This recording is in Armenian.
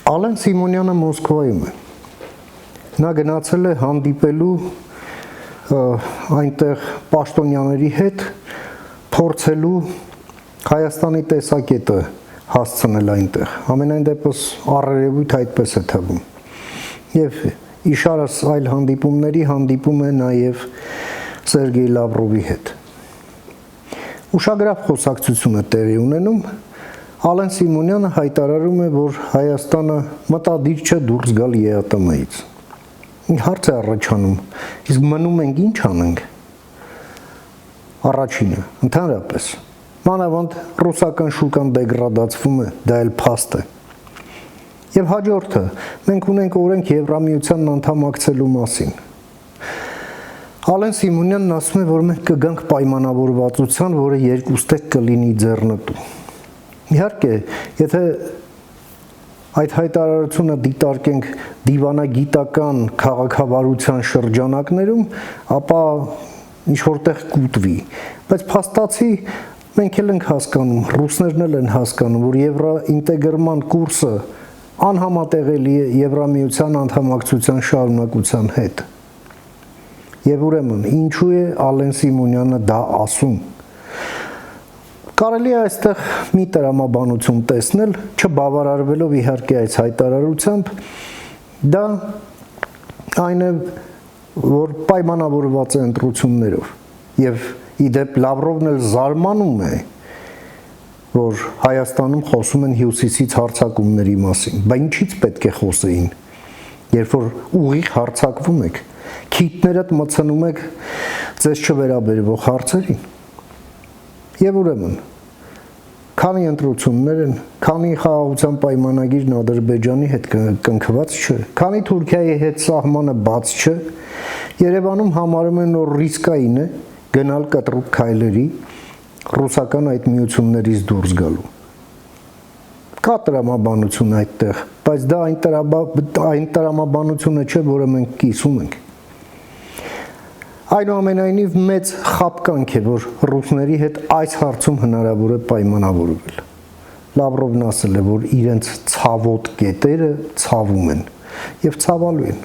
Ալեն Սիմոնյանը Մոսկվայում է։ Նա գնացել է հանդիպելու այնտեղ պաշտոնյաների հետ, փորձելու Հայաստանի տեսակետը հասցնել այնտեղ։ Ամենայն դեպս առերևույթ այդպես է թվում։ Եվ իշարս այլ հանդիպումների հանդիպում է նաև Սերգեյ Լավրովի հետ։ Ուշագրավ խոսակցություն է տեղի ունենում։ Ալեն Սիմոնյանը հայտարարում է, որ Հայաստանը մտադիր չէ դուրս գալ ԵԱՏՄ-ից։ Հարց է առաջանում, իսկ մնում ենք ինչ անենք։ Առաջինը, ընդհանրապես, մանավանդ ռուսական շուկան դեգրադացվում է, դա էլ փաստ է։ Եվ հաջորդը, մենք ունենք օրենք Եվրամիությանն անդամակցելու մասին։ Ալեն Սիմոնյանն ասում է, որ մենք կգանք պայմանավորվածության, որը երկուստեք կլինի ձեռնտու։ Իհարկե, եթե այդ հայտարարությունը դիտարկենք դիվանագիտական քաղաքավարության շրջանակներում, ապա ինչ որտեղ կուտվի, բայց փաստացի մենք էլ ենք հասկանում, ռուսներն էլ են հասկանում, որ եվրոինտեգրման կուրսը անհամատեղելի է Եվրամիության անդամակցության շարունակության հետ։ Եվ ուրեմն, ինչու է Ալեն Սիմոնյանը դա ասում։ Կարելի է այստեղ մի տրամաբանություն տեսնել, չբավարարվելով իհարկե այս հայտարարությամբ, դա այն է, որ պայմանավորված է ընտրություններով, եւ իդեպ Լավրովն էլ զարմանում է, որ Հայաստանում խոսում են հյուսիսից հարձակումների մասին, բայց ինչից պետք է խոսեին, երբ որ ուղիղ հարձակվում եք, քիթներդ մցնում եք ձեզ չվերաբերվող հարցերին։ Եվ ուրեմն, քանի ընտրություններ են, քանի խաղաղության պայմանագիրն Ադրբեջանի հետ կնքված չէ, քանի Թուրքիայի հետ սահմանը բաց չէ, Երևանում համարում են, որ ռիսկային է գնալ կտրուկ քայլերի ռուսական այդ միություններից դուրս գալու։ Կա տրամաբանություն այդտեղ, բայց դա այն տրամաբանությունը չէ, որը մենք կիսում ենք։ Այնուամենայնիվ մեծ խաբկանք է, որ ռուսների հետ այս հարցում հնարավոր է պայմանավորվել։ Լավրովն ասել է, որ իրենց ցավոտ կետերը ցավում են եւ ցավալու են։